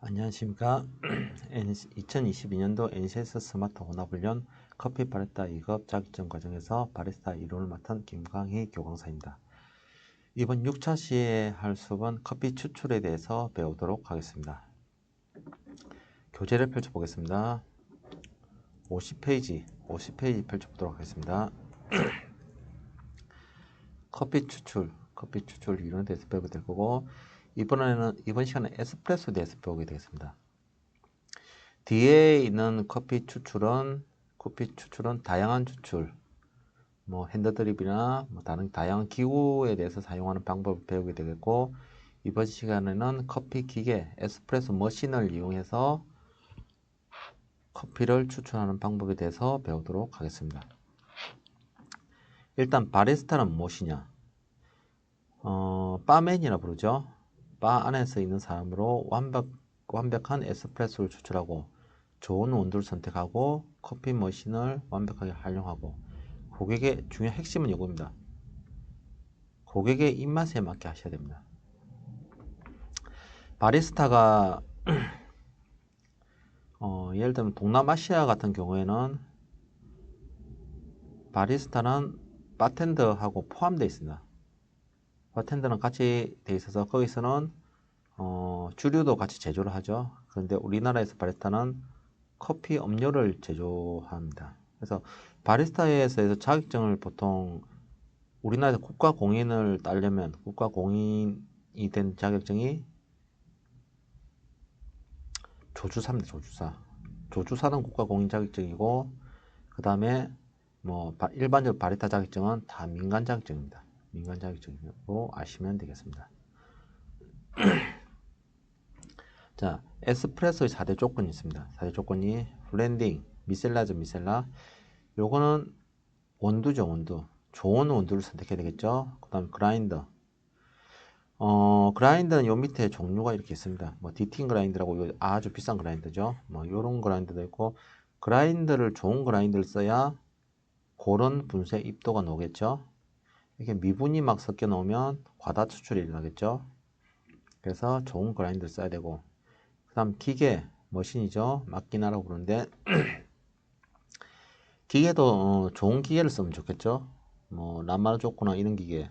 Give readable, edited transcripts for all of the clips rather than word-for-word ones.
안녕하십니까. 2022년도 NCS 스마트 혼합훈련 커피 바리스타 2급 자격증 과정에서 바리스타 이론을 맡은 김광희 교강사입니다. 이번 6차 시에 할 수업은 커피 추출에 대해서 배우도록 하겠습니다. 교재를 펼쳐보겠습니다. 50페이지 펼쳐보도록 하겠습니다. 커피 추출 이론에 대해서 배우게 될 거고, 이번 시간에 에스프레소에 대해서 배우게 되겠습니다. 뒤에 있는 커피 추출은 다양한 추출, 핸드드립이나 다른 다양한 기구에 대해서 사용하는 방법을 배우게 되겠고, 이번 시간에는 커피 기계, 에스프레소 머신을 이용해서 커피를 추출하는 방법에 대해서 배우도록 하겠습니다. 일단 바리스타는 무엇이냐? 바맨이라 부르죠. 바 안에서 있는 사람으로 완벽한 에스프레소를 추출하고 좋은 온도를 선택하고 커피 머신을 완벽하게 활용하고, 고객의 중요한 핵심은 이겁니다. 고객의 입맛에 맞게 하셔야 됩니다. 바리스타가 예를 들면 동남아시아 같은 경우에는 바리스타는 바텐더하고 포함되어 있습니다. 바텐더는 같이 되어 있어서 거기서는 주류도 같이 제조를 하죠. 그런데 우리나라에서 바리스타는 커피 음료를 제조합니다. 그래서 바리스타에서 자격증을 보통 우리나라에서 국가 공인을 따려면 국가 공인이 된 자격증이 조주사입니다. 조주사는 국가 공인 자격증이고, 그 다음에 일반적 바리스타 자격증은 다 민간 자격증입니다. 민간 자격증으로 아시면 되겠습니다. 자, 에스프레소의 4대 조건이 있습니다. 4대 조건이 블렌딩, 미셀라죠, 미셀라. 요거는 원두죠, 원두. 좋은 원두를 선택해야 되겠죠. 그 다음 그라인더. 그라인더는 요 밑에 종류가 이렇게 있습니다. 디팅 그라인더라고 아주 비싼 그라인더죠. 요런 그라인더도 있고, 그라인더를 좋은 그라인더를 써야 그런 분쇄 입도가 나오겠죠. 이렇게 미분이 막 섞여 놓으면 과다 추출이 일어나겠죠. 그래서 좋은 그라인더를 써야 되고, 그 다음 기계, 머신이죠. 마키나라고 부르는데 기계도 좋은 기계를 쓰면 좋겠죠. 라마르조코나 이런 기계,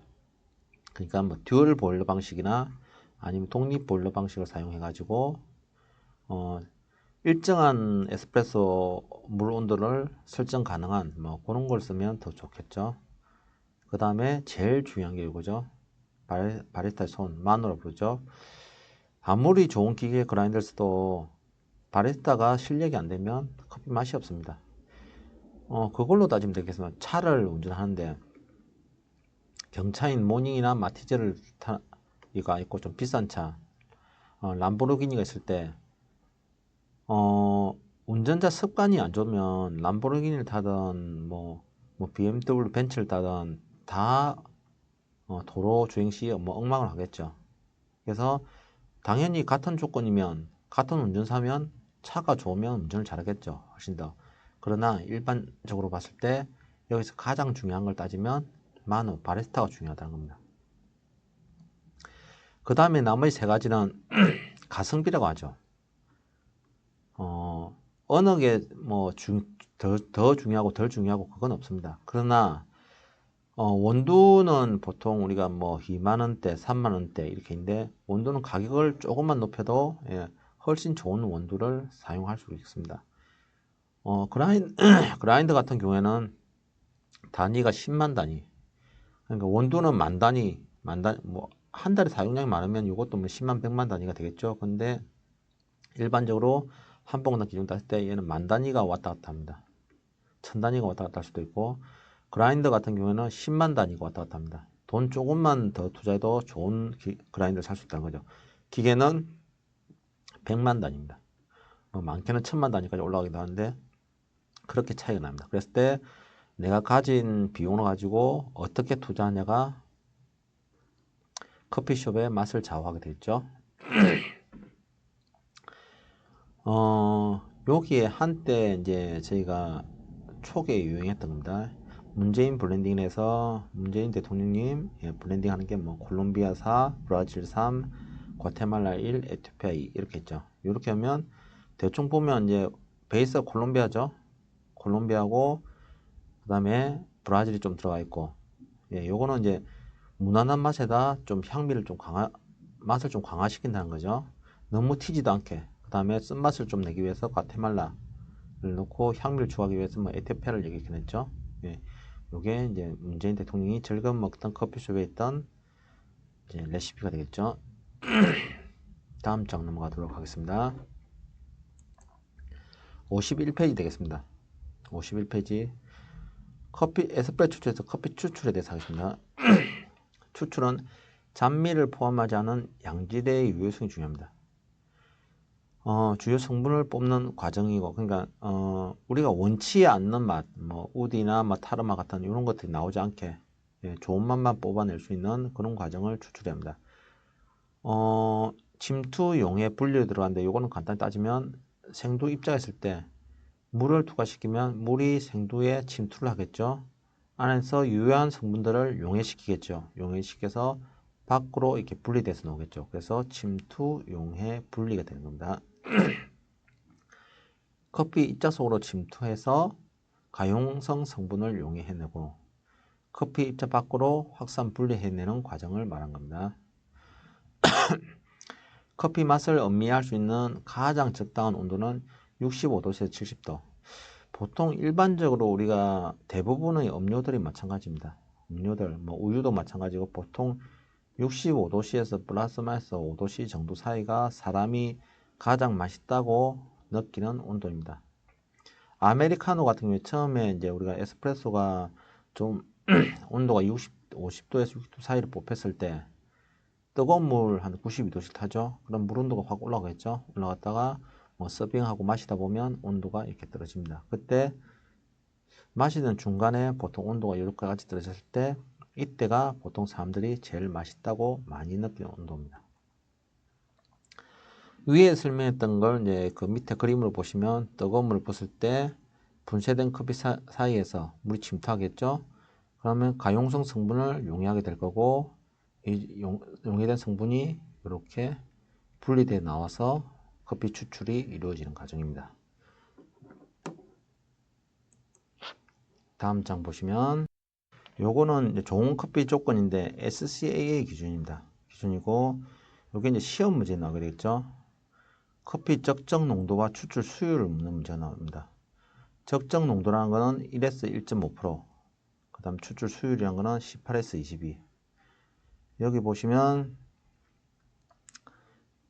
그러니까 듀얼 보일러 방식이나 아니면 독립 보일러 방식을 사용해 가지고 일정한 에스프레소 물 온도를 설정 가능한 그런 걸 쓰면 더 좋겠죠. 그 다음에 제일 중요한 게 이거죠. 바리스타의 손, 마누라 부르죠. 아무리 좋은 기계 그라인더를 써도 바리스타가 실력이 안 되면 커피 맛이 없습니다. 그걸로 따지면 되겠지만, 차를 운전하는데 경차인 모닝이나 마티즈를 이거 있고 좀 비싼 차, 람보르기니가 있을 때 운전자 습관이 안 좋으면 람보르기니를 타든 BMW 벤츠를 타든 다 도로 주행 시 엉망을 하겠죠. 그래서 당연히 같은 조건이면, 같은 운전사면 차가 좋으면 운전을 잘하겠죠. 훨씬 더. 그러나 일반적으로 봤을 때 여기서 가장 중요한 걸 따지면 바리스타가 중요하다는 겁니다. 그 다음에 나머지 세 가지는 가성비라고 하죠. 어느 게 더 중요하고 덜 중요하고 그건 없습니다. 그러나 원두는 보통 우리가 2만원대, 3만원대 이렇게 있는데, 원두는 가격을 조금만 높여도 훨씬 좋은 원두를 사용할 수 있습니다. 그라인더 같은 경우에는 단위가 10만 단위. 그러니까 원두는 만 단위, 한 달에 사용량이 많으면 이것도 10만, 100만 단위가 되겠죠. 근데 일반적으로 한 봉당 기준 땄을 때 얘는 만 단위가 왔다 갔다 합니다. 1000단위가 왔다 갔다 할 수도 있고, 그라인더 같은 경우에는 10만 단위가 왔다 갔다 합니다. 돈 조금만 더 투자해도 좋은 그라인더를 살 수 있다는 거죠. 기계는 100만 단위입니다. 많게는 1000만 단위까지 올라가기도 하는데 그렇게 차이가 납니다. 그랬을 때 내가 가진 비용을 가지고 어떻게 투자하냐가 커피숍의 맛을 좌우하게 되죠. 여기에 한때 이제 저희가 초기에 유행했던 겁니다. 문재인 블렌딩에서 문재인 대통령님 블렌딩 하는 게 콜롬비아사, 브라질산, 과테말라 1, 에티오피아 2 이렇게 했죠. 이렇게 하면 대충 보면 이제 베이스가 콜롬비아죠. 콜롬비아고 그다음에 브라질이 좀 들어가 있고, 예, 요거는 이제 무난한 맛에다 좀 향미를 좀 맛을 좀 강화시킨다는 거죠. 너무 튀지도 않게. 그다음에 쓴맛을 좀 내기 위해서 과테말라를 넣고 향미를 추가하기 위해서 뭐 에티오피아를 얘기했긴 했죠. 예, 요게 이제 문재인 대통령이 즐거움 먹던 커피숍에 있던 이제 레시피가 되겠죠. 다음 장 넘어가도록 하겠습니다. 51페이지 되겠습니다. 51페이지 커피 에스프레소 추출에서 커피 추출에 대해서 하겠습니다. 추출은 잔미를 포함하지 않은 양질의 유효성이 중요합니다. 주요 성분을 뽑는 과정이고, 그러니까 우리가 원치 않는 맛, 뭐 우디나 뭐 타르마 같은 이런 것들이 나오지 않게, 예, 좋은 맛만 뽑아낼 수 있는 그런 과정을 추출해야 합니다. 침투 용해 분리에 들어가는데, 요거는 간단히 따지면 생두 입자했을 때 물을 투과시키면 물이 생두에 침투를 하겠죠. 안에서 유효한 성분들을 용해시키겠죠. 용해시켜서 밖으로 이렇게 분리돼서 나오겠죠. 그래서 침투 용해 분리가 되는 겁니다. 커피 입자 속으로 침투해서 가용성 성분을 용해해내고 커피 입자 밖으로 확산 분리해내는 과정을 말한 겁니다. 커피 맛을 음미할 수 있는 가장 적당한 온도는 65도에서 70도. 보통 일반적으로 우리가 대부분의 음료들이 마찬가지입니다. 음료들, 뭐 우유도 마찬가지고 보통 65도씨에서 플러스 마이너스 5도씨 정도 사이가 사람이 가장 맛있다고 느끼는 온도입니다. 아메리카노 같은 경우에 처음에 이제 우리가 에스프레소가 좀 온도가 50도에서 60도 사이를 뽑혔을 때 뜨거운 물 한 92도씩 타죠. 그럼 물 온도가 확 올라가겠죠. 올라갔다가 뭐 서빙하고 마시다 보면 온도가 이렇게 떨어집니다. 그때 마시는 중간에 보통 온도가 이렇게까지 떨어졌을 때 이때가 보통 사람들이 제일 맛있다고 많이 느끼는 온도입니다. 위에 설명했던 걸 이제 그 밑에 그림으로 보시면 뜨거운 물을 붓을 때 분쇄된 커피 사이에서 물이 침투하겠죠. 그러면 가용성 성분을 용해하게 될 거고 이 용해된 성분이 이렇게 분리돼 나와서 커피 추출이 이루어지는 과정입니다. 다음 장 보시면 요거는 이제 좋은 커피 조건인데 SCAA 기준입니다. 기준이고 요게 이제 시험 문제에 나오게 되겠죠. 커피 적정 농도와 추출 수율을 묻는 문제가 나옵니다. 적정 농도라는 거는 1에서 1.5%, 그 다음 추출 수율이라는 거는 18에서 22. 여기 보시면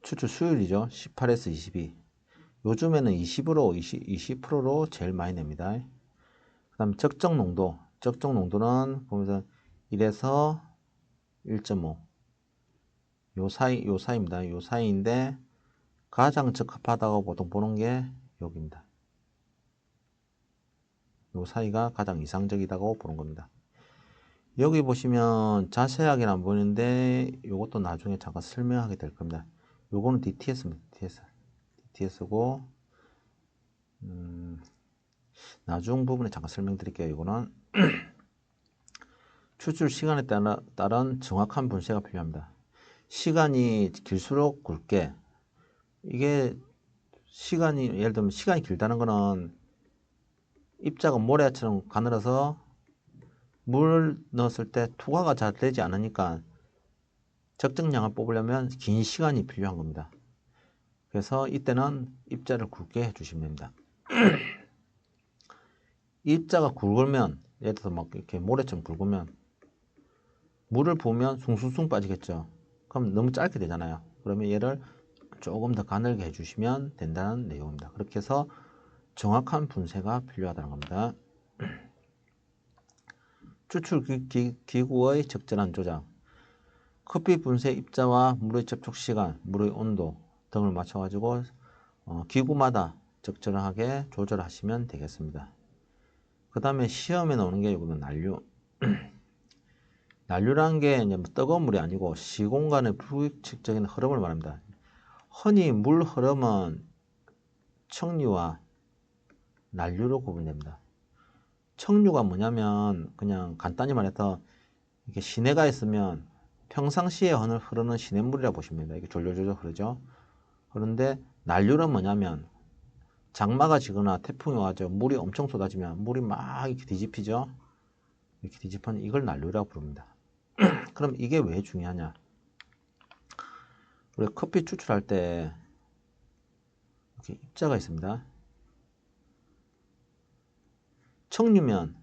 추출 수율이죠. 18에서 22. 요즘에는 20%로 제일 많이 냅니다. 그 다음 적정 농도. 적정 농도는 보면서 1에서 1.5. 요 사이입니다. 요 사이인데 가장 적합하다고 보통 보는 게 여기입니다. 요 사이가 가장 이상적이다고 보는 겁니다. 여기 보시면 자세하게는 안 보이는데 요것도 나중에 잠깐 설명하게 될 겁니다. 요거는 DTS입니다. DTS고 나중 부분에 잠깐 설명드릴게요. 이거는 추출 시간에 따른 정확한 분쇄가 필요합니다. 시간이 길수록 굵게, 이게 예를 들면 시간이 길다는 거는 입자가 모래처럼 가늘어서 물을 넣었을 때 투과가 잘 되지 않으니까 적정량을 뽑으려면 긴 시간이 필요한 겁니다. 그래서 이때는 입자를 굵게 해주시면 됩니다. 입자가 굵으면, 예를 들어서 막 이렇게 모래처럼 굵으면 물을 부으면 숭숭숭 빠지겠죠. 그럼 너무 짧게 되잖아요. 그러면 얘를 조금 더 가늘게 해주시면 된다는 내용입니다. 그렇게 해서 정확한 분쇄가 필요하다는 겁니다. 추출 기구의 적절한 조작. 커피 분쇄 입자와 물의 접촉 시간, 물의 온도 등을 맞춰가지고 기구마다 적절하게 조절하시면 되겠습니다. 그 다음에 시험에 나오는 게 이거는 난류. 난류라는 게 이제 뜨거운 물이 아니고 시공간의 불규칙적인 흐름을 말합니다. 흔히 물 흐름은 척류와 난류로 구분됩니다. 척류가 뭐냐면 그냥 간단히 말해서 이렇게 시내가 있으면 평상시에 흐르는 시냇물이라고 보시면 됩니다. 이게 졸졸졸 흐르죠. 그런데 난류는 뭐냐면 장마가 지거나 태풍이 와서 물이 엄청 쏟아지면 물이 막 이렇게 뒤집히죠. 이렇게 뒤집히는 이걸 난류라고 부릅니다. 그럼 이게 왜 중요하냐? 우리 커피 추출할 때 이렇게 입자가 있습니다. 청류면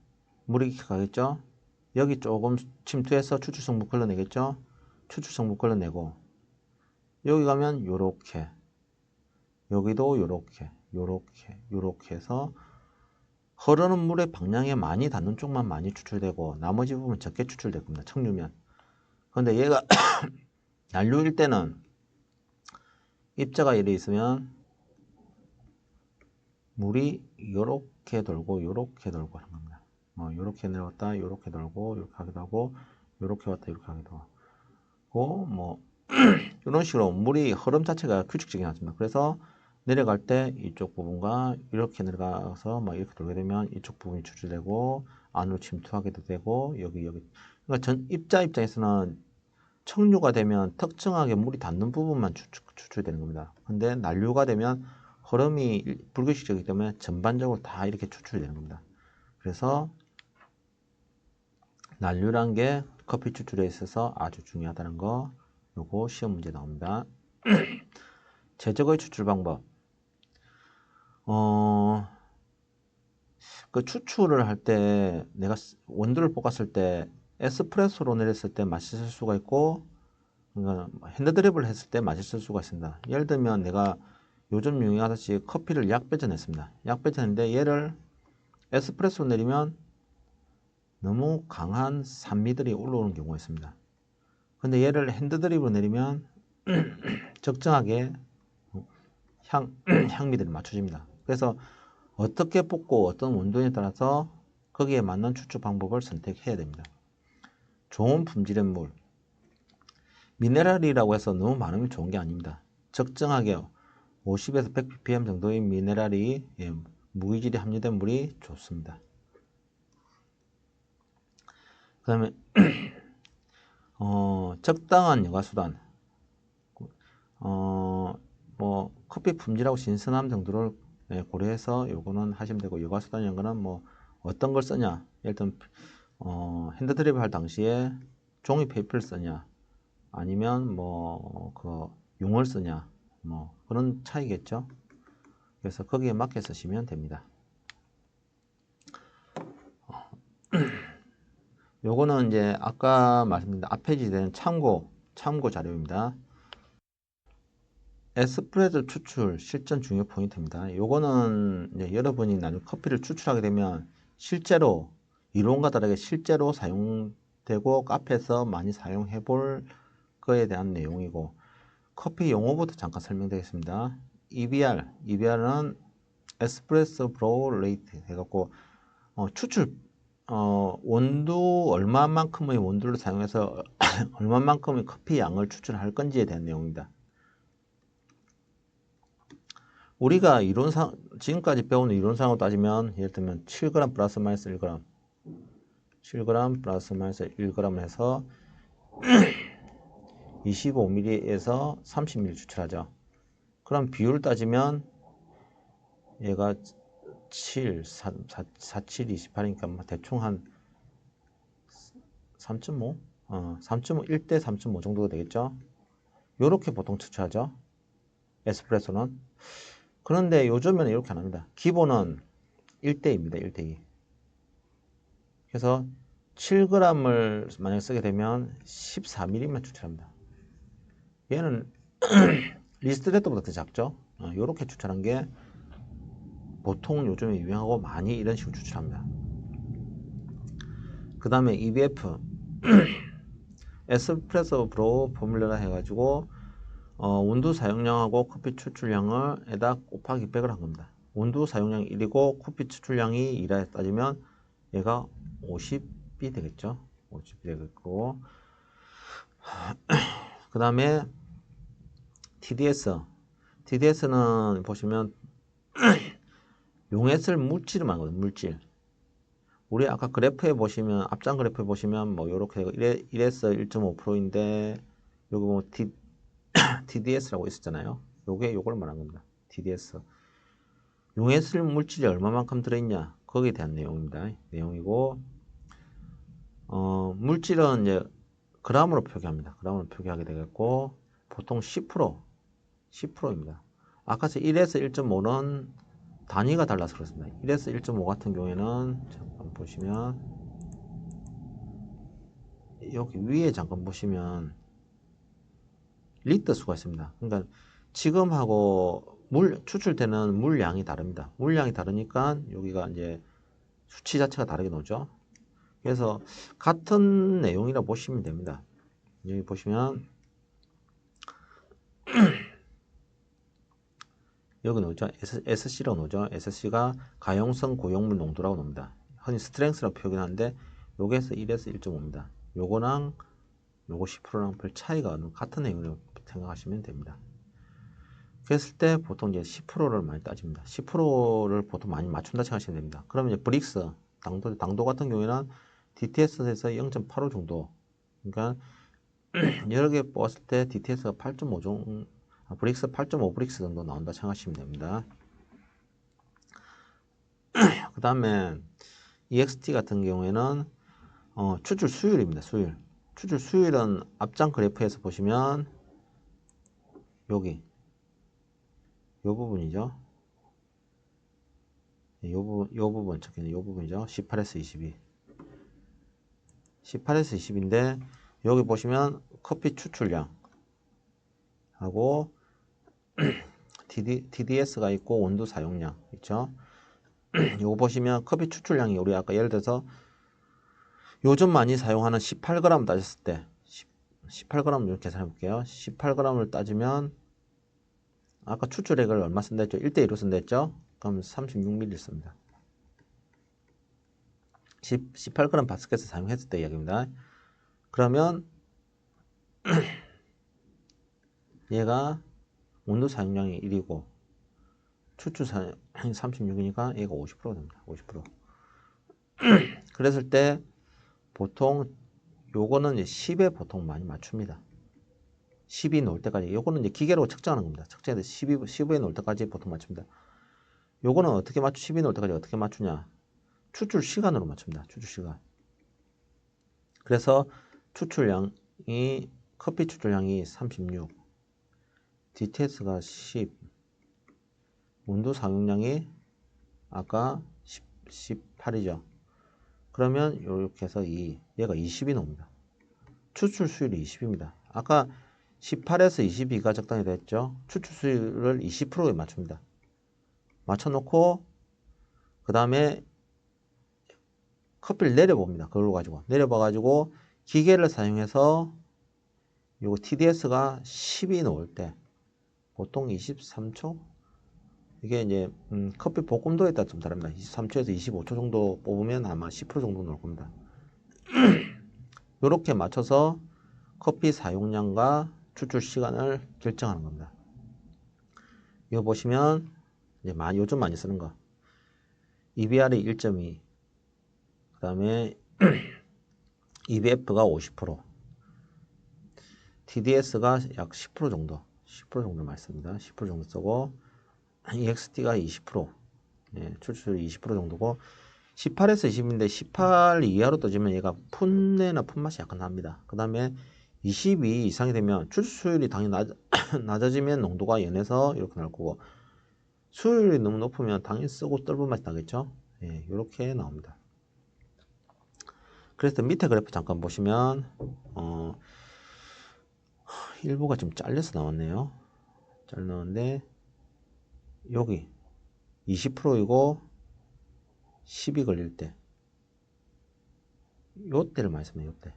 물이 이렇게 가겠죠. 여기 조금 침투해서 추출성분 걸러내겠죠. 추출성분 걸러내고 여기 가면 요렇게, 여기도 요렇게, 요렇게, 요렇게 해서 흐르는 물의 방향에 많이 닿는 쪽만 많이 추출되고 나머지 부분 적게 추출될 겁니다. 청류면. 그런데 얘가 난류일 때는 입자가 이래 있으면 물이 요렇게 돌고 요렇게 돌고 하는 겁니다. 요렇게 내려왔다 요렇게 돌고 요렇게 하기도 하고 요렇게 왔다 이렇게 하기도 하고 뭐 이런 식으로 물이 흐름 자체가 규칙적이지 않습니다. 그래서 내려갈 때 이쪽 부분과 이렇게 내려가서 막 이렇게 돌게 되면 이쪽 부분이 추출되고 안으로 침투하게도 되고 여기 그러니까 전 입자 입장에서는 청류가 되면 특정하게 물이 닿는 부분만 추출되는 겁니다. 근데 난류가 되면 흐름이 불규칙적이기 때문에 전반적으로 다 이렇게 추출되는 겁니다. 그래서 난류란 게 커피 추출에 있어서 아주 중요하다는 거 요거 시험 문제 나옵니다. 제적의 추출 방법. 그 추출을 할 때 내가 원두를 볶았을 때 에스프레소로 내렸을 때 맛있을 수가 있고 그러니까 핸드드립을 했을 때 맛있을 수가 있습니다. 예를 들면 내가 요즘 유행하듯이 커피를 약배전했습니다. 약배전인데 얘를 에스프레소로 내리면 너무 강한 산미들이 올라오는 경우가 있습니다. 근데 얘를 핸드드립으로 내리면 적정하게 향미들이 맞춰집니다. 그래서 어떻게 볶고 어떤 온도에 따라서 거기에 맞는 추출 방법을 선택해야 됩니다. 좋은 품질의 물. 미네랄이라고 해서 너무 많으면 좋은 게 아닙니다. 적정하게 50에서 100ppm 정도의 미네랄이 무기질이 함유된 물이 좋습니다. 그 다음에 적당한 여과수단. 뭐 커피 품질하고 신선함 정도를 고려해서 요거는 하시면 되고 여과수단이라는 거는 뭐 어떤 걸 쓰냐. 예를 들면 핸드드립 할 당시에 종이 페이퍼를 쓰냐 아니면 뭐 그 용을 쓰냐 뭐 그런 차이겠죠. 그래서 거기에 맞게 쓰시면 됩니다. 요거는 이제 아까 말씀드린 앞에 지된 참고 자료입니다. 에스프레소 추출 실전 중요 포인트입니다. 요거는 이제 여러분이 나중에 커피를 추출하게 되면 실제로 이론과 다르게 실제로 사용되고 카페에서 많이 사용해 볼 거에 대한 내용이고 커피 용어부터 잠깐 설명드리겠습니다. EBR은 에스프레소 브로우 레이트 해갖고 추출 원두 얼마만큼의 원두를 사용해서 얼마만큼의 커피 양을 추출할 건지에 대한 내용입니다. 우리가 지금까지 배운 이론상으로 따지면 예를 들면 7g 플러스 마이너스 1g 7g 플러스 마이너스 1g 해서 25ml에서 30ml 추출하죠. 그럼 비율 따지면 얘가 7, 7, 28이니까 대충 한 3.5? 3.5, 1대 3.5 정도가 되겠죠. 요렇게 보통 추출하죠. 에스프레소는. 그런데 요즘에는 이렇게 안 합니다. 기본은 1대2입니다. 1대2. 그래서 7g을 만약에 쓰게 되면 14ml만 추출합니다. 얘는 리스트레터보다 더 작죠. 요렇게 추출한 게 보통 요즘에 유행하고 많이 이런 식으로 추출합니다. 그 다음에 EBF 에스프레소 브로우 포뮬러라 해가지고 온두 사용량하고 커피 추출량을 에다 곱하기 100을 한 겁니다. 온두 사용량이 1이고 커피 추출량이 2라 따지면 얘가 50이 되겠죠. 50이 되겠고 그 다음에 TDS는 보시면 용액을 물질을 말하거든요. 우리 아까 그래프에 보시면 앞장 그래프에 보시면 뭐 요렇게 1에서 1.5%인데 여기 뭐 TDS라고 있었잖아요. 요걸 말한 겁니다. TDS. 용해슬 물질이 얼마만큼 들어있냐? 거기에 대한 내용입니다. 내용이고 물질은 이제 그람으로 표기합니다. 그람으로 표기하게 되겠고 보통 10%입니다. 아까 1에서 1.5는 단위가 달라서 그렇습니다. 1에서 1.5 같은 경우에는 잠깐 보시면 여기 위에 잠깐 보시면 리터 수가 있습니다. 그러니까 지금하고 추출되는 물량이 다릅니다. 물량이 다르니까 여기가 이제 수치 자체가 다르게 나오죠. 그래서 같은 내용이라 보시면 됩니다. 여기 보시면 여기 나오죠. SC라고 나오죠. SC가 가용성 고용물 농도라고 나옵니다. 흔히 스트렝스라고 표현하는데 요게서 1에서 1.5입니다. 요거랑 요거 10%랑 별 차이가 없는 같은 내용이라고 생각하시면 됩니다. 그랬을 때 보통 이제 10%를 많이 따집니다. 10%를 보통 많이 맞춘다 생각하시면 됩니다. 그러면 이제 브릭스 당도 같은 경우에는 DTS에서 0.85 정도. 그러니까 여러 개 뽑았을 때 DTS가 8.5 정도, 브릭스 8.5 브릭스 정도 나온다 생각하시면 됩니다. 그 다음에 EXT 같은 경우에는 추출 수율입니다. 추출 수율은 앞장 그래프에서 보시면 여기 요 부분이죠. 요 부분 적혀있는 요 부분이죠. 18에서 22. 18에서 20인데 여기 보시면 커피 추출량 하고 TDS가 있고 온도 사용량 있죠. 요거 보시면 커피 추출량이 우리 아까 예를 들어서 요즘 많이 사용하는 18g 따졌을 때 18g 이렇게 계산해 볼게요. 18g을 따지면 아까 추출액을 얼마 쓴다 했죠? 1대1로 쓴다 했죠? 그럼 36ml 씁니다. 18g 바스켓을 사용했을 때 이야기입니다. 그러면 얘가 온도 사용량이 1이고 추출 사용량이 36이니까 얘가 50%가 됩니다. 50%. 그랬을 때 보통 요거는 이제 10에 보통 많이 맞춥니다. 10이 나올 때까지 요거는 이제 기계로 측정하는 겁니다. 측정해서 15에 나올 때까지 보통 맞춥니다. 요거는 어떻게 10이 나올 때까지 어떻게 맞추냐? 추출 시간으로 맞춥니다. 추출 시간. 그래서 커피 추출량이 36, DTS가 10, 온도 사용량이 아까 18이죠. 그러면 이렇게 해서 얘가 20이 나옵니다. 추출 수율이 20입니다. 아까 18에서 22가 적당히 됐죠. 추출 수율을 20%에 맞춥니다. 맞춰놓고 그 다음에 커피를 내려봅니다. 그걸로 가지고 내려봐 가지고 기계를 사용해서 요거 TDS가 10이 나올 때 보통 23초 이게 이제 커피 볶음도에 따라 좀 다릅니다. 23초에서 25초 정도 뽑으면 아마 10% 정도 나올 겁니다. 이렇게 맞춰서 커피 사용량과 추출 시간을 결정하는 겁니다. 이거 보시면 이제 요즘 많이 쓰는 거 EBR이 1.2, 그 다음에 EBF가 50%, TDS가 약 10% 정도, 10% 정도 많이 씁니다. 10% 정도 쓰고 EXT가 20%, 예, 추출이 20% 정도고 18에서 20인데 18 이하로 떠지면 얘가 풋내나 풋맛이 약간 납니다. 그 다음에 22 이상이 되면 추출수율이 당연히 낮아지면 농도가 연해서 이렇게 나올 거고 수율이 너무 높으면 당연히 쓰고 떫은 맛이 나겠죠. 예, 이렇게 나옵니다. 그래서 밑에 그래프 잠깐 보시면 일부가 좀 잘려서 나왔네요. 잘렸는데 여기 20%이고 10이 걸릴 때 요때를 많이 씁니다. 요때.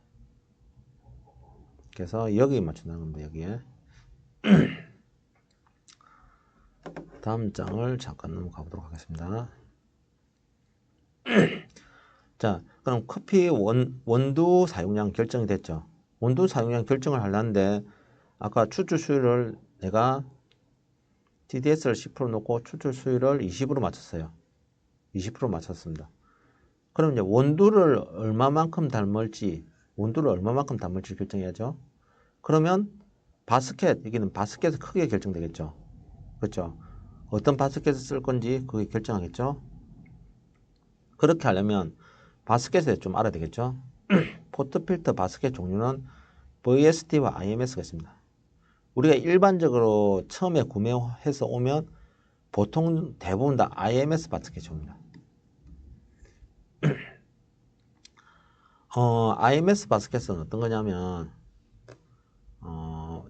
그래서 여기에 맞춘다는 겁니다. 여기에. 다음 장을 잠깐 넘어가 보도록 하겠습니다. 자, 그럼 커피 원두 사용량 결정이 됐죠. 원두 사용량 결정을 하려는데 아까 추출 수율을 내가 TDS를 10% 놓고 추출 수율을 20으로 맞췄어요. 20% 맞췄습니다. 그럼 이제 원두를 얼마만큼 담을지 결정해야죠. 그러면 바스켓, 여기는 바스켓의 크기가 결정되겠죠. 그렇죠? 어떤 바스켓을 쓸 건지 그게 결정하겠죠. 그렇게 하려면 바스켓에 좀 알아야 되겠죠. 포트필터 바스켓 종류는 VST와 IMS가 있습니다. 우리가 일반적으로 처음에 구매해서 오면 보통 대부분 다 IMS 바스켓이 옵니다. IMS 바스켓은 어떤 거냐면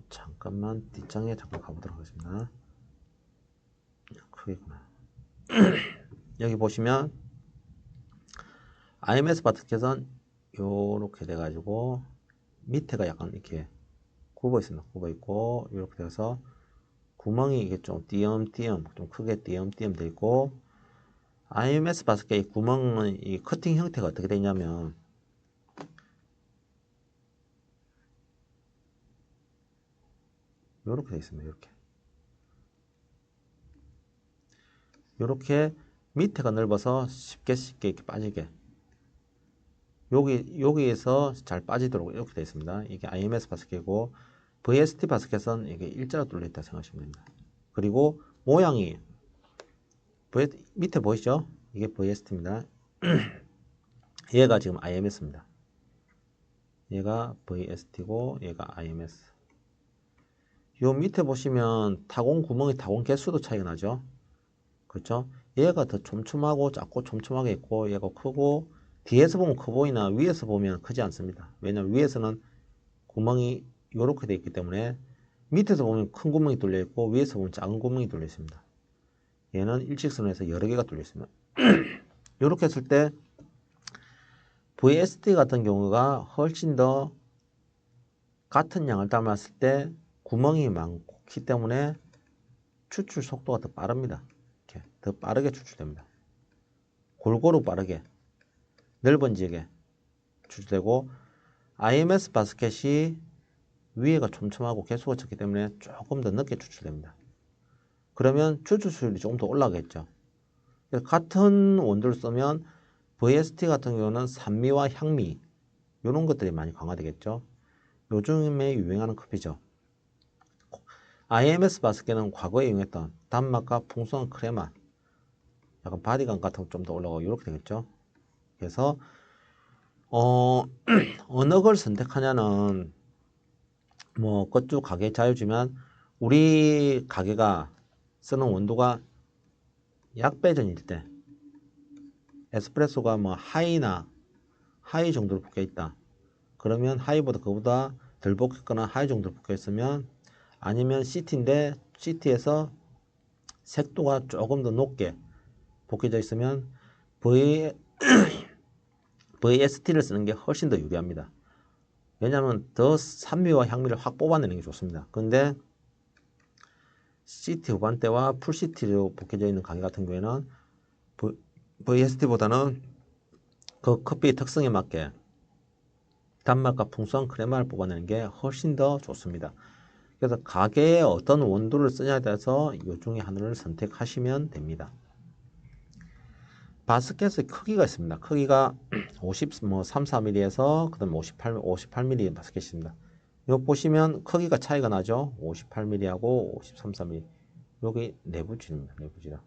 잠깐만 뒷장에 잠깐 가보도록 하겠습니다. 크게구나. 여기 보시면 IMS 바스켓은 요렇게 돼가지고 밑에가 약간 이렇게 굽어 있습니다. 굽어 있고 이렇게 돼서 구멍이 이게 좀 띄엄띄엄 좀 크게 띄엄띄엄 돼 있고 IMS 바스켓 이 구멍은 이 커팅 형태가 어떻게 되냐면 이렇게 되어 있습니다. 이렇게 밑에가 넓어서 쉽게 이렇게 빠지게 여기에서 잘 빠지도록 이렇게 되어 있습니다. 이게 IMS 바스켓이고 VST 바스켓은 이게 일자로 뚫려 있다 생각하시면 됩니다. 그리고 모양이 밑에 보이시죠? 이게 VST입니다. 얘가 지금 IMS입니다. 얘가 VST고 얘가 IMS. 요 밑에 보시면 타공 구멍의 타공 개수도 차이가 나죠. 그렇죠? 얘가 더 촘촘하고 작고 촘촘하게 있고 얘가 크고 뒤에서 보면 커 보이나 위에서 보면 크지 않습니다. 왜냐면 위에서는 구멍이 이렇게 되어 있기 때문에 밑에서 보면 큰 구멍이 뚫려 있고 위에서 보면 작은 구멍이 뚫려 있습니다. 얘는 일직선에서 여러 개가 뚫려 있습니다. 이렇게 했을 때 VST 같은 경우가 훨씬 더 같은 양을 담았을 때 구멍이 많기 때문에 추출 속도가 더 빠릅니다. 이렇게 더 빠르게 추출됩니다. 골고루 빠르게 넓은 지역에 추출되고 IMS 바스켓이 위에가 촘촘하고 개수가 적기 때문에 조금 더 늦게 추출됩니다. 그러면 추출 수율이 조금 더 올라가겠죠. 같은 원두를 쓰면 VST 같은 경우는 산미와 향미 이런 것들이 많이 강화되겠죠. 요즘에 유행하는 커피죠. IMS 바스켓은 과거에 이용했던 단맛과 풍성한 크레맛, 약간 바디감 같은 거 좀 더 올라가고 이렇게 되겠죠. 그래서 어느 걸 선택하냐는 뭐 그쪽 가게 자유지만 우리 가게가 쓰는 원두가 약배전일 때 에스프레소가 뭐 하이 정도로 볶여 있다. 그러면 하이보다 그보다 덜 볶였거나 하이 정도로 볶여 있으면 아니면 CT인데 CT에서 색도가 조금 더 높게 볶여져 있으면 VST를 쓰는 게 훨씬 더 유리합니다. 왜냐하면 더 산미와 향미를 확 뽑아내는 게 좋습니다. 근데 CT 후반대와 풀 CT로 볶여져 있는 가게 같은 경우에는 VST보다는 그 커피의 특성에 맞게 단맛과 풍성한 크레마를 뽑아내는 게 훨씬 더 좋습니다. 그래서 가게에 어떤 원두를 쓰냐에 따라서 이 중에 하나를 선택하시면 됩니다. 바스켓의 크기가 있습니다. 크기가 34mm에서 그다음 58mm 바스켓이 있습니다. 여기 보시면 크기가 차이가 나죠. 58mm하고 53mm. 여기 내부질입니다. 내부질.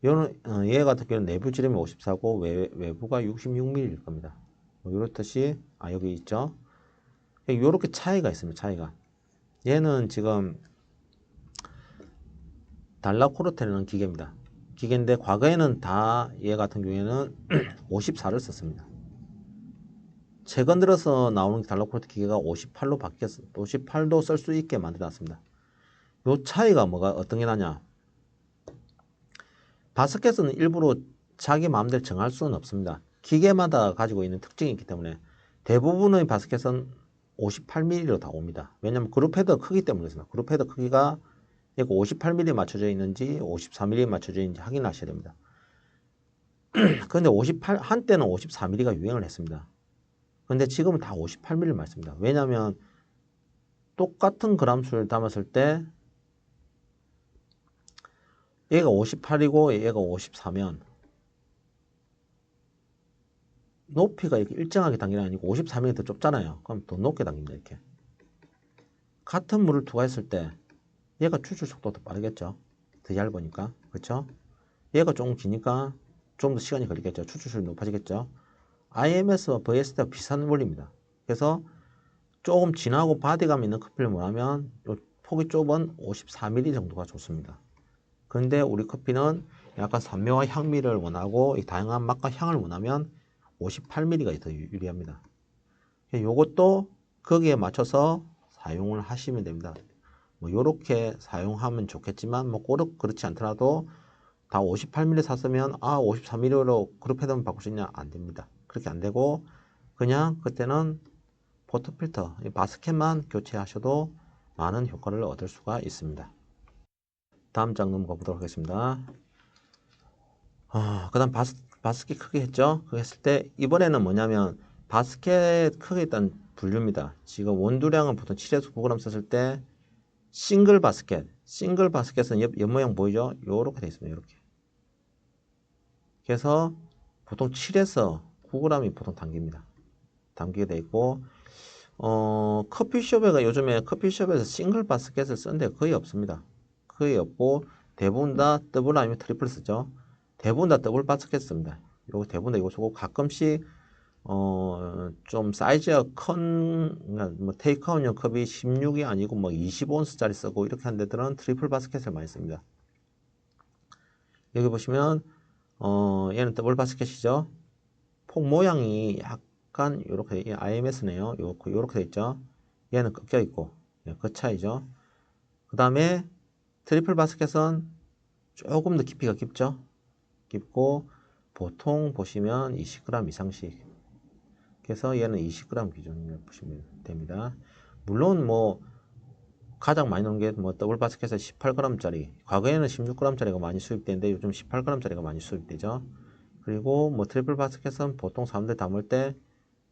얘 같은 경우는 내부지름이 54고 외부가 66mm일 겁니다. 이렇듯이 여기 있죠. 이렇게 차이가 있습니다. 차이가. 얘는 지금 달라코르테라는 기계입니다. 기계인데 과거에는 다 얘 같은 경우에는 54를 썼습니다. 최근 들어서 나오는 달라코르테 기계가 58로 바뀌었어. 58도 쓸 수 있게 만들어놨습니다. 요 차이가 어떤 게 나냐? 바스켓은 일부러 자기 마음대로 정할 수는 없습니다. 기계마다 가지고 있는 특징이 있기 때문에 대부분의 바스켓은 58mm로 다 옵니다. 왜냐하면 그룹 헤더 크기 때문에 그렇습니다. 그룹 헤더 크기가 58mm 맞춰져 있는지 54mm 맞춰져 있는지 확인하셔야 됩니다. 그런데 한때는 54mm가 유행을 했습니다. 그런데 지금은 다 58mm 맞습니다. 왜냐하면 똑같은 그람수를 담았을 때 얘가 58이고 얘가 54면 높이가 이렇게 일정하게 당기는 게 아니고 53mm 더 좁잖아요. 그럼 더 높게 당깁니다. 이렇게. 같은 물을 투과했을 때 얘가 추출 속도가 더 빠르겠죠. 더 얇으니까. 그렇죠? 얘가 조금 기니까 좀 더 시간이 걸리겠죠. 추출술이 높아지겠죠. IMS와 VSD와 비슷한 원리입니다. 그래서 조금 진하고 바디감 있는 커피를 원하면 요 폭이 좁은 54mm 정도가 좋습니다. 그런데 우리 커피는 약간 산미와 향미를 원하고 이 다양한 맛과 향을 원하면 58mm가 더 유리합니다. 요것도 거기에 맞춰서 사용을 하시면 됩니다. 뭐 요렇게 사용하면 좋겠지만 뭐 꼭 그렇지 않더라도 다 58mm 샀으면 54mm로 그룹 헤드만 바꿀 수 있냐? 안 됩니다. 그렇게 안 되고 그냥 그때는 포터필터, 바스켓만 교체하셔도 많은 효과를 얻을 수가 있습니다. 다음 장 넘어가 보도록 하겠습니다. 그 다음 바스켓 크기 했죠? 그거 했을 때 이번에는 뭐냐면 바스켓 크기에 따른 분류입니다. 지금 원두량은 보통 7에서 9g 썼을 때 싱글 바스켓은 옆 모양 보이죠? 요렇게 되어 있습니다. 요렇게. 그래서 보통 7에서 9g이 보통 담기게 되어 있고 커피숍에가 요즘에 커피숍에서 싱글 바스켓을 쓰는 데 거의 없습니다. 거의 없고 대부분 다 더블 아니면 트리플 쓰죠. 대부분 다 더블 바스켓 씁니다. 요거 대부분 다 이거 쓰고 가끔씩 좀 사이즈가 큰 뭐 테이크아웃용 컵이 16이 아니고 뭐 25온스짜리 쓰고 이렇게 한 데들은 트리플 바스켓을 많이 씁니다. 여기 보시면 얘는 더블 바스켓이죠. 폭 모양이 약간 요렇게 IMS네요. 요렇게 돼 있죠. 얘는 꺾여 있고 그 차이죠. 그 다음에 트리플 바스켓은 조금 더 깊이가 깊죠. 깊고 보통 보시면 20g 이상씩. 그래서 얘는 20g 기준으로 보시면 됩니다. 물론 뭐 가장 많이 넣은 게 뭐 더블 바스켓에서 18g짜리, 과거에는 16g짜리가 많이 수입되는데 요즘 18g짜리가 많이 수입되죠. 그리고 뭐 트리플 바스켓은 보통 사람들 담을 때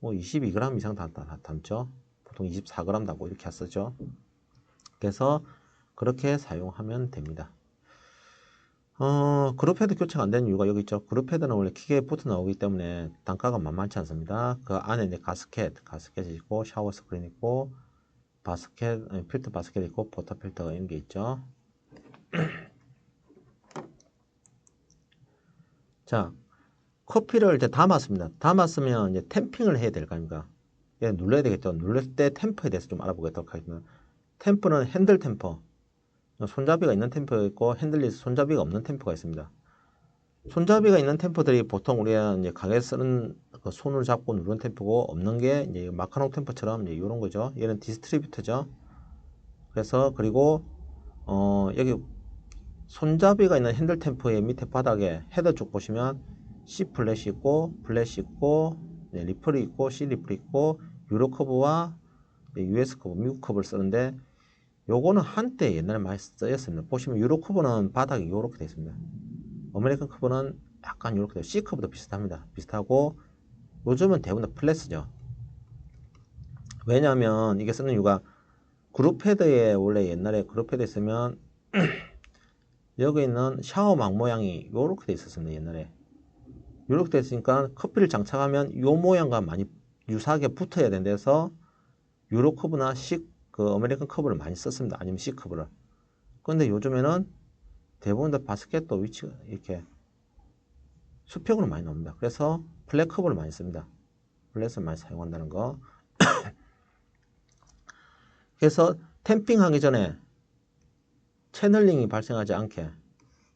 뭐 22g 이상 담죠. 보통 24g 담고 이렇게 쓰죠. 그래서 그렇게 사용하면 됩니다. 그룹 헤드 교체가 안 되는 이유가 여기 있죠. 그룹 헤드는 원래 기계에 붙어 나오기 때문에 단가가 만만치 않습니다. 그 안에 이제 가스켓이 있고 샤워 스크린 있고 필터 바스켓 있고 포터 필터가 이런 게 있죠. 자, 커피를 이제 담았습니다. 담았으면 이제 탬핑을 해야 될 거 아닙니까? 얘 눌러야 되겠죠. 눌렀을 때 템퍼에 대해서 좀 알아보도록 하겠습니다. 템퍼는 핸들 템퍼, 손잡이가 있는 템퍼가 있고 핸들리에서 손잡이가 없는 템퍼가 있습니다. 손잡이가 있는 템퍼들이 보통 우리가 이제 가게에서 쓰는 그 손을 잡고 누르는 템퍼고 없는 게 이제 마카롱 템퍼처럼 이제 이런 거죠. 얘는 디스트리뷰터죠. 그래서 그리고 여기 손잡이가 있는 핸들 템퍼의 밑에 바닥에 헤더 쪽 보시면 C 플랫이 있고 플랫이 있고 네, 리플이 있고 C 리플이 있고 유로 커브와 US 커브, 미국 커브를 쓰는데 요거는 한때 옛날에 많이 쓰였습니다. 보시면 유로 커브는 바닥이 이렇게 되어 있습니다. 아메리칸 커브는 약간 이렇게 돼요. C 커브도 비슷합니다. 비슷하고 요즘은 대부분 다 플랫이죠. 왜냐하면 이게 쓰는 이유가 그룹 헤드에 원래 옛날에 그룹 헤드 있으면 여기 있는 샤워막 모양이 이렇게 돼 있었습니다. 옛날에 이렇게 돼 있으니까 커피를 장착하면 이 모양과 많이 유사하게 붙어야 된대서 유로 커브나 그 아메리칸 커브를 많이 썼습니다. 아니면 C 커브를. 근데 요즘에는 대부분 다 바스켓도 위치가 이렇게 수평으로 많이 나옵니다. 그래서 플랫 커브를 많이 씁니다. 플랫을 많이 사용한다는 거. 그래서 탬핑하기 전에 채널링이 발생하지 않게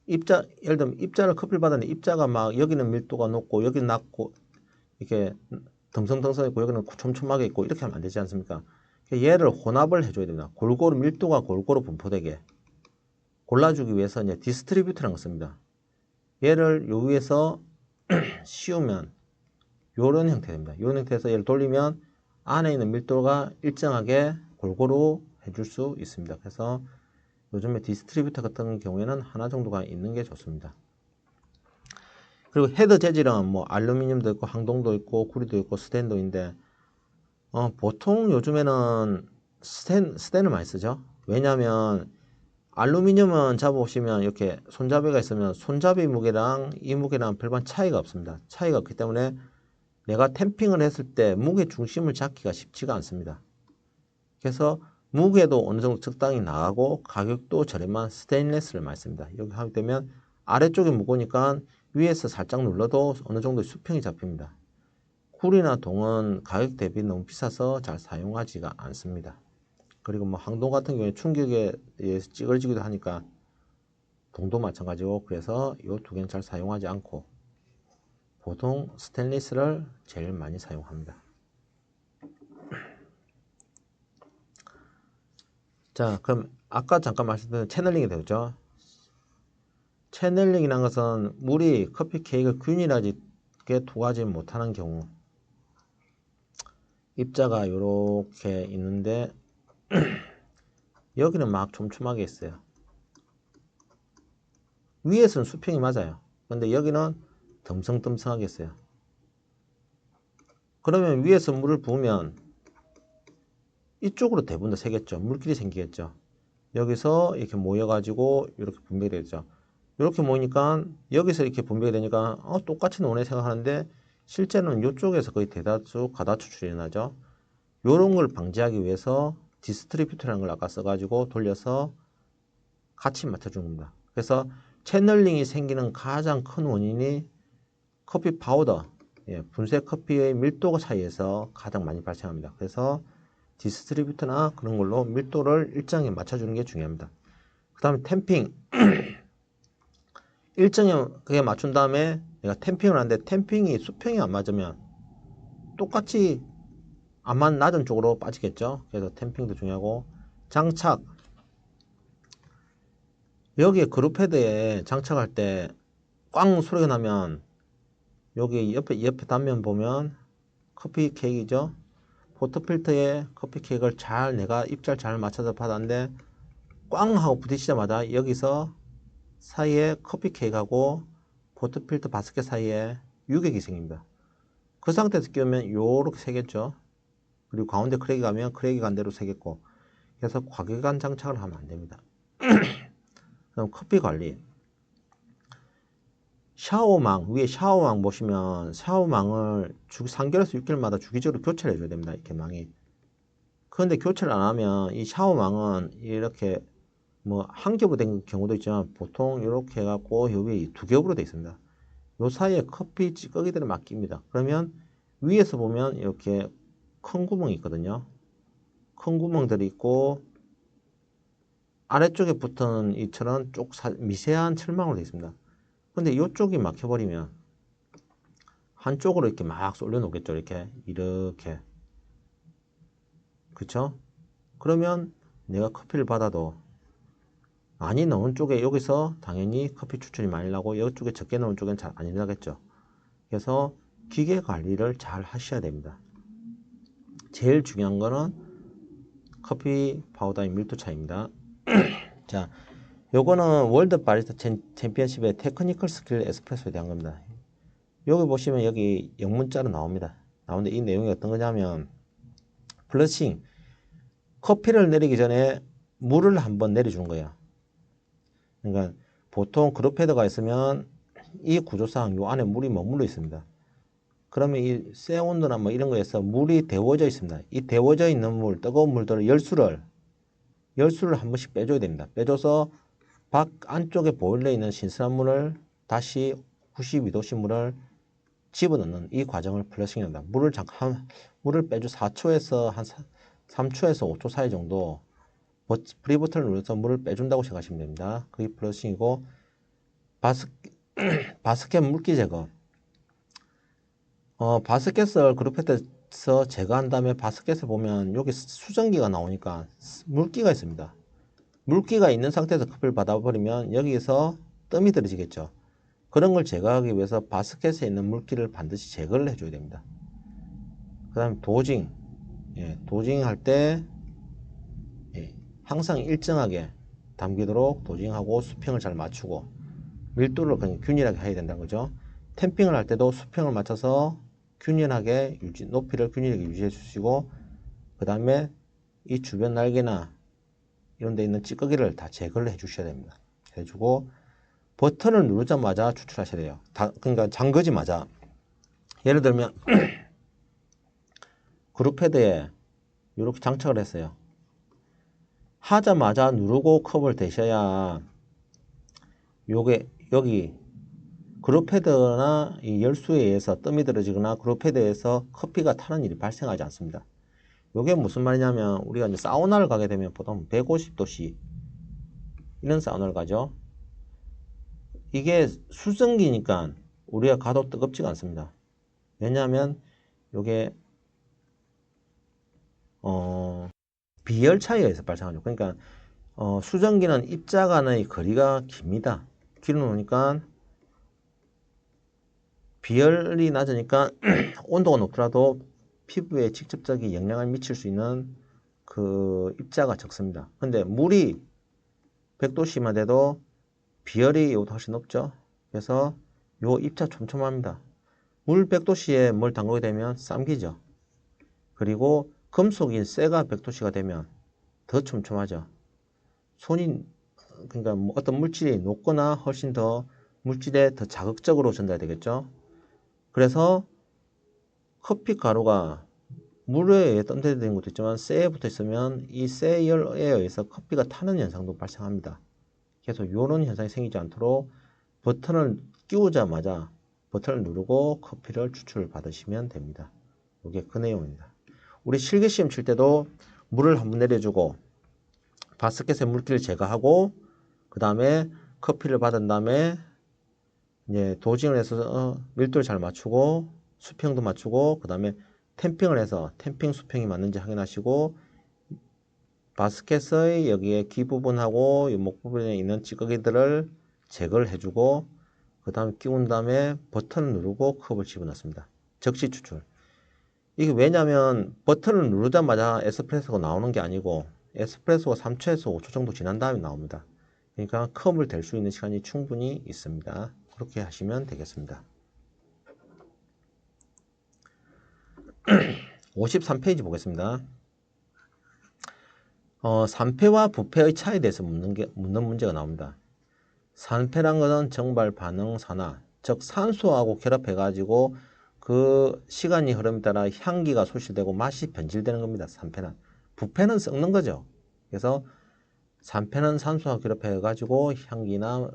예를 들면 입자를 커피를 받았는데 입자가 막 여기는 밀도가 높고 여기는 낮고 이렇게 덩성덩성 있고 여기는 촘촘하게 있고 이렇게 하면 안 되지 않습니까? 얘를 혼합을 해줘야 됩니다. 골고루 밀도가 골고루 분포되게 골라주기 위해서 이제 디스트리뷰터라는 걸 씁니다. 얘를 요 위에서 씌우면 요런 형태 됩니다. 이런 형태에서 얘를 돌리면 안에 있는 밀도가 일정하게 골고루 해줄 수 있습니다. 그래서 요즘에 디스트리뷰터 같은 경우에는 하나 정도가 있는 게 좋습니다. 그리고 헤더 재질은 뭐 알루미늄도 있고 항동도 있고 구리도 있고 스텐도인데 보통 요즘에는 스텐을 많이 쓰죠. 왜냐하면 알루미늄은 잡아보시면 이렇게 손잡이가 있으면 손잡이 무게랑 이 무게랑 별반 차이가 없습니다. 차이가 없기 때문에 내가 탬핑을 했을 때 무게 중심을 잡기가 쉽지가 않습니다. 그래서 무게도 어느 정도 적당히 나가고 가격도 저렴한 스테인리스를 많이 씁니다. 여기 하게 되면 아래쪽이 무거우니까 위에서 살짝 눌러도 어느 정도 수평이 잡힙니다. 굴이나 동은 가격 대비 너무 비싸서 잘 사용하지가 않습니다. 그리고 뭐 항동 같은 경우에 충격에 의해서 찌그러지기도 하니까 동도 마찬가지고, 그래서 이 두 개는 잘 사용하지 않고 보통 스테인리스를 제일 많이 사용합니다. 자, 그럼 아까 잠깐 말씀드린 채널링이 되죠. 채널링이라는 것은 물이 커피 케이크를 균일하게 투과하지 못하는 경우, 입자가 이렇게 있는데 여기는 막 촘촘하게 있어요. 위에서는 수평이 맞아요. 근데 여기는 듬성듬성하게 있어요. 그러면 위에서 물을 부으면 이쪽으로 대부분 다 새겠죠. 물길이 생기겠죠. 여기서 이렇게 모여가지고 이렇게 분배가 되죠. 이렇게 모이니까 여기서 이렇게 분배가 되니까 똑같이 노네 생각하는데 실제는 이쪽에서 거의 대다수 과다 추출이 일어나죠. 이런 걸 방지하기 위해서 디스트리뷰터라는 걸 아까 써가지고 돌려서 같이 맞춰주는 겁니다. 그래서 채널링이 생기는 가장 큰 원인이 커피 파우더, 분쇄 커피의 밀도 차이에서 가장 많이 발생합니다. 그래서 디스트리뷰터나 그런 걸로 밀도를 일정에 맞춰주는 게 중요합니다. 그 다음에 탬핑. 일정에 그게 맞춘 다음에 내가 탬핑을 하는데 탬핑이 수평이 안 맞으면 똑같이 암만 낮은 쪽으로 빠지겠죠. 그래서 탬핑도 중요하고, 장착. 여기에 그룹 헤드에 장착할 때 꽝 소리가 나면 여기 옆에 단면 보면 커피 케이크죠. 포터필터에 커피 케이크를 잘 내가 입자를 잘 맞춰서 받았는데 꽝 하고 부딪히자마자 여기서 사이에 커피 케이크하고 포터필터 바스켓 사이에 유격이 생깁니다. 그 상태에서 끼우면 요렇게 새겠죠. 그리고 가운데 크랙이 가면 크랙이 간 대로 새겠고, 그래서 과격한 장착을 하면 안 됩니다. 그럼 커피 관리. 샤워망, 위에 샤워망 보시면 샤워망을 3개월에서 6개월마다 주기적으로 교체를 해줘야 됩니다. 이렇게 망이. 그런데 교체를 안 하면 이 샤워망은 이렇게 뭐 한 겹으로 된 경우도 있지만 보통 이렇게 해갖고 여기 두 겹으로 되어 있습니다. 요 사이에 커피 찌꺼기들을 막 낍니다. 그러면 위에서 보면 이렇게 큰 구멍이 있거든요. 큰 구멍들이 있고 아래쪽에 붙은 이처럼 미세한 철망으로 되어 있습니다. 근데 이쪽이 막혀버리면 한쪽으로 이렇게 막 쏠려 놓겠죠. 이렇게. 그쵸? 그러면 내가 커피를 받아도 많이 넣은 쪽에 여기서 당연히 커피 추출이 많이 나고 이쪽에 적게 넣은 쪽엔 잘 안 일어나겠죠. 그래서 기계 관리를 잘 하셔야 됩니다. 제일 중요한 거는 커피 파우더의 밀도 차이입니다. 자, 요거는 월드 바리스타 챔피언십의 테크니컬 스킬 에스프레소에 대한 겁니다. 여기 보시면 여기 영문자로 나옵니다. 나오는데 이 내용이 어떤 거냐면 플러싱, 커피를 내리기 전에 물을 한번 내려주는 거예요. 그러니까 보통 그룹 헤더가 있으면 이 구조상 요 안에 물이 머물러 있습니다. 그러면 이 쇠 온도나 뭐 이런 거에서 물이 데워져 있습니다. 이 데워져 있는 물, 뜨거운 물들을 열수를 한 번씩 빼줘야 됩니다. 빼줘서 밖 안쪽에 보일러에 있는 신선한 물을 다시 92도씨 물을 집어넣는 이 과정을 플러싱입니다. 물을 빼줘 4초에서 한 3초에서 5초 사이 정도 프리 버튼을 눌러서 물을 빼준다고 생각하시면 됩니다. 그게 플러싱이고, 바스켓 물기 제거. 바스켓을 그룹헤드에서 제거한 다음에 바스켓을 보면 여기 수증기가 나오니까 물기가 있습니다. 물기가 있는 상태에서 커피를 받아버리면 여기서 뜸이 들어지겠죠. 그런 걸 제거하기 위해서 바스켓에 있는 물기를 반드시 제거를 해줘야 됩니다. 그 다음에 도징. 도징 할 때 항상 일정하게 담기도록 도징하고 수평을 잘 맞추고 밀도를 그냥 균일하게 해야 된다는 거죠. 탬핑을 할 때도 수평을 맞춰서 균일하게 높이를 균일하게 유지해 주시고, 그 다음에 이 주변 날개나 이런 데 있는 찌꺼기를 다 제거를 해 주셔야 됩니다. 해주고 버튼을 누르자마자 추출하셔야 돼요. 그러니까 잠그지마자. 예를 들면 그룹 패드에 이렇게 장착을 했어요. 하자마자 누르고 컵을 대셔야 요게 여기 그룹 패드나 이 열수에 의해서 뜸이 들어지거나 그룹 패드에서 커피가 타는 일이 발생하지 않습니다. 요게 무슨 말이냐면 우리가 이제 사우나를 가게 되면 보통 150도씨 이런 사우나를 가죠. 이게 수증기니까 우리가 가도 뜨겁지가 않습니다. 왜냐하면 요게 비열 차이에 의해서 발생하죠. 그러니까 수증기는 입자 간의 거리가 깁니다. 길어놓으니까 비열이 낮으니까 온도가 높더라도 피부에 직접적인 영향을 미칠 수 있는 그 입자가 적습니다. 근데 물이 100도씨만 돼도 비열이 훨씬 높죠. 그래서 요 입자 촘촘합니다. 물 100도씨에 뭘 담그게 되면 삼기죠. 그리고 금속인 쇠가 100도씨가 되면 더 촘촘하죠. 손이 그러니까 뭐 어떤 물질이 녹거나 훨씬 더 물질에 더 자극적으로 전달되겠죠. 그래서 커피 가루가 물에 의해 던져되는 것도 있지만 쇠에 붙어 있으면 이 쇠열에 의해서 커피가 타는 현상도 발생합니다. 그래서 이런 현상이 생기지 않도록 버튼을 끼우자마자 버튼을 누르고 커피를 추출 받으시면 됩니다. 이게 그 내용입니다. 우리 실기시험 칠 때도 물을 한번 내려주고 바스켓에 물기를 제거하고 그 다음에 커피를 받은 다음에 이제 도징을 해서 밀도를 잘 맞추고 수평도 맞추고 그 다음에 탬핑을 해서 탬핑 수평이 맞는지 확인하시고 바스켓의 여기에 귀 부분하고 이 목 부분에 있는 찌꺼기들을 제거를 해주고 그 다음에 끼운 다음에 버튼을 누르고 컵을 집어넣습니다. 즉시 추출. 이게 왜냐면 버튼을 누르자마자 에스프레소가 나오는 게 아니고 에스프레소가 3초에서 5초 정도 지난 다음에 나옵니다. 그러니까 컵을 댈 수 있는 시간이 충분히 있습니다. 그렇게 하시면 되겠습니다. 53페이지 보겠습니다. 산패와 부패의 차이에 대해서 묻는 문제가 나옵니다. 산패란 것은 정발 반응 산화, 즉 산소하고 결합해가지고 그 시간이 흐름에 따라 향기가 소실되고 맛이 변질되는 겁니다. 산패는. 부패는 썩는 거죠. 그래서 산패는 산소와 결합해가지고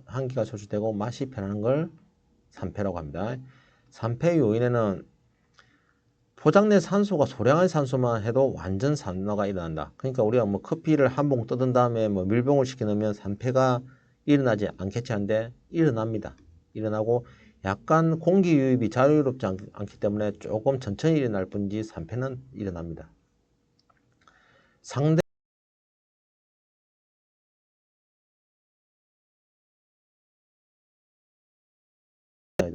향기가 소실되고 맛이 변하는 걸 산패라고 합니다. 산패 요인에는 포장 내 산소가 소량의 산소만 해도 완전 산화가 일어난다. 그러니까 우리가 뭐 커피를 한 봉 뜯은 다음에 뭐 밀봉을 시켜 놓으면 산패가 일어나지 않겠지 한데 일어납니다. 일어나고 약간 공기 유입이 자유롭지 않기 때문에 조금 천천히 일어날 뿐이지 산패는 일어납니다. 상대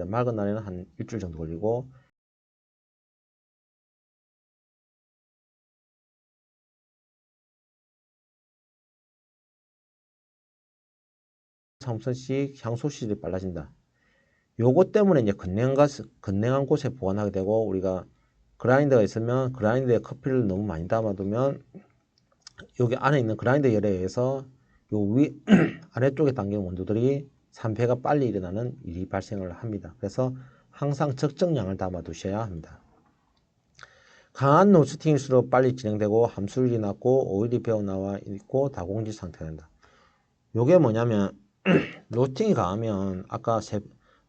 맑은 날에는 한 일주일 정도 걸리고3%씩 향소실이 빨라진다. 요것 때문에 이제 건냉한 곳에 보관하게 되고 우리가 그라인더가 있으면 그라인더에 커피를 너무 많이 담아두면 여기 안에 있는 그라인더 열에 의해서 요 위 아래쪽에 담긴 원두들이 산패가 빨리 일어나는 일이 발생을 합니다. 그래서 항상 적정량을 담아 두셔야 합니다. 강한 로스팅일수록 빨리 진행되고 함수율이 낮고 오일이 배어나와 있고 다공질 상태가 된다. 요게 뭐냐면 로스팅이 강하면 아까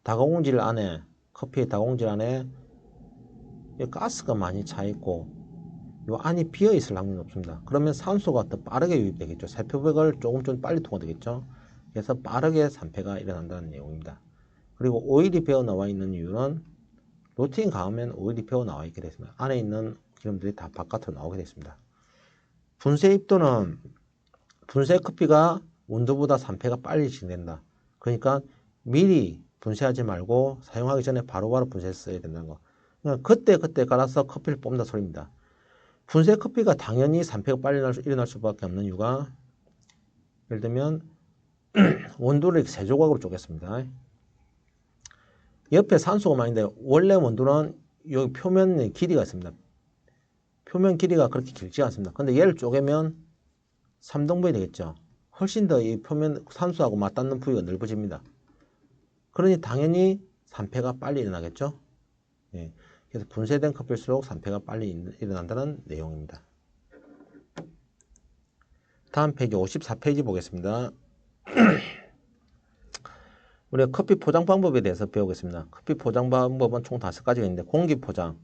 다공질 안에 커피의 다공질 안에 가스가 많이 차 있고 요 안이 비어 있을 확률이 높습니다. 그러면 산소가 더 빠르게 유입되겠죠. 세포백을 조금 좀 빨리 통과되겠죠. 그래서 빠르게 산패가 일어난다는 내용입니다. 그리고 오일이 배어 나와 있는 이유는 로스팅이 강하면 오일이 배어 나와 있게 됐습니다. 안에 있는 기름들이 다 바깥으로 나오게 됐습니다. 분쇄 입도는 분쇄 커피가 온도보다 산패가 빨리 진행된다. 그러니까 미리 분쇄하지 말고 사용하기 전에 바로바로 분쇄했어야 된다는 거. 그러니까 그때 갈아서 커피를 뽑는다 소리입니다. 분쇄 커피가 당연히 산패가 빨리 일어날 수밖에 없는 이유가 예를 들면 원두를 이렇게 세 조각으로 쪼갰습니다. 옆에 산소가 많은데 원래 원두는 여기 표면에 길이가 있습니다. 표면 길이가 그렇게 길지 않습니다. 근데 얘를 쪼개면 3등분이 되겠죠. 훨씬 더 이 표면 산소하고 맞닿는 부위가 넓어집니다. 그러니 당연히 산패가 빨리 일어나겠죠. 예. 그래서 분쇄된 커피일수록 산패가 빨리 일어난다는 내용입니다. 다음 페이지 54페이지 보겠습니다. 우리가 커피 포장 방법에 대해서 배우겠습니다. 커피 포장 방법은 총 5가지가 있는데 공기 포장.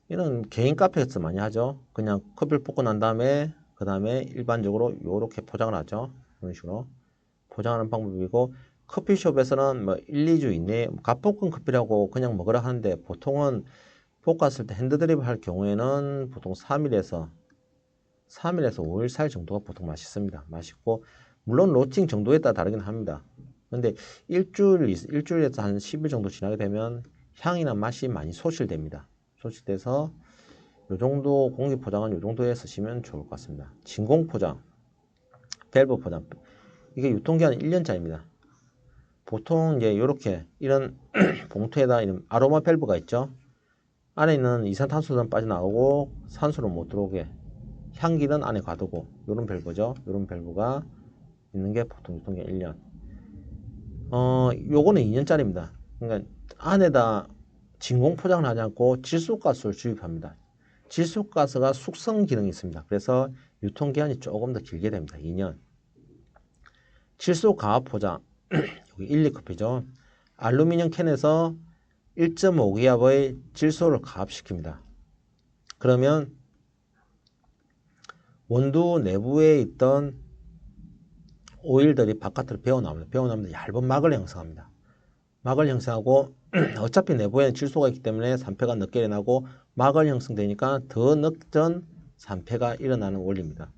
이런 개인 카페에서 많이 하죠. 그냥 커피를 볶고 난 다음에 그 다음에 일반적으로 이렇게 포장을 하죠. 이런 식으로 포장하는 방법이고 커피숍에서는 뭐 1, 2주 이내에 갓볶은 커피라고 그냥 먹으라 하는데 보통은 볶았을 때 핸드드립 할 경우에는 보통 3일에서 5일, 4일 정도가 보통 맛있습니다. 맛있고 물론 로스팅 정도에 따라 다르긴 합니다. 근데 일주일에서 한 10일 정도 지나게 되면 향이나 맛이 많이 소실됩니다. 소실돼서 요 정도 공기 포장은 요 정도에 쓰시면 좋을 것 같습니다. 진공 포장, 밸브 포장 이게 유통기한은 1년짜리입니다. 보통 이제 이렇게 이런 봉투에다 이런 아로마 밸브가 있죠. 안에 있는 이산탄소는 빠져나오고 산소를 못 들어오게 향기는 안에 가두고 이런 밸브죠. 이런 밸브가 있는 게 보통 유통기한 1년. 요거는 2년짜리입니다. 그러니까 안에다 진공 포장을 하지 않고 질소가스를 주입합니다. 질소가스가 숙성 기능이 있습니다. 그래서 유통기한이 조금 더 길게 됩니다. 2년. 질소가압 포장, 여기 1, 2커피죠. 알루미늄 캔에서 1.5기압의 질소를 가압시킵니다. 그러면 원두 내부에 있던 오일들이 바깥으로 배어나옵니다. 배어나오면서 얇은 막을 형성합니다. 막을 형성하고 어차피 내부에는 질소가 있기 때문에 산패가 늦게 일어나고 막을 형성되니까 더 늦은 산패가 일어나는 원리입니다.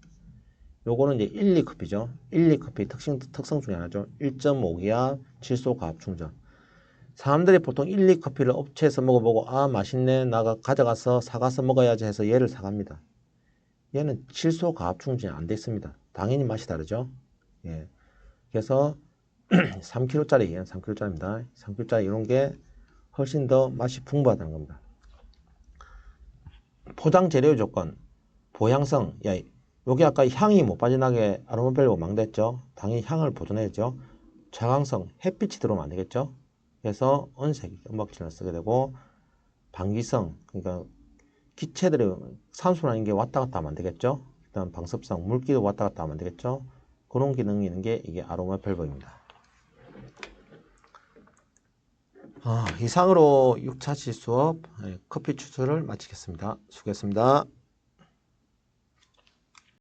요거는 이제 1, 2커피죠. 1, 2커피 특성 중에 하나죠. 1.5기압 질소 가압 충전. 사람들이 보통 1, 2커피를 업체에서 먹어보고 아 맛있네 나가 가져가서 사가서 먹어야지 해서 얘를 사갑니다. 얘는 질소 가압 충전이 안 돼 있습니다. 당연히 맛이 다르죠. 예. 그래서 3kg짜리예요. 3kg짜리입니다. 3kg짜리 이런 게 훨씬 더 맛이 풍부하다는 겁니다. 포장 재료 조건, 보양성. 야, 여기 아까 향이 못 빠져나게 아로마 밸브 망됐죠. 당연히 향을 보존해야죠. 차광성, 햇빛이 들어오면 안 되겠죠. 그래서 은색, 은박지를 쓰게 되고 방기성, 그러니까 기체들이 산소라는 게 왔다 갔다 하면 안 되겠죠. 그다음 방습성, 물기도 왔다 갔다 하면 안 되겠죠. 그런 기능이 있는 게 이게 아로마 밸브입니다. 이상으로 6차시 수업 커피 추출을 마치겠습니다. 수고했습니다.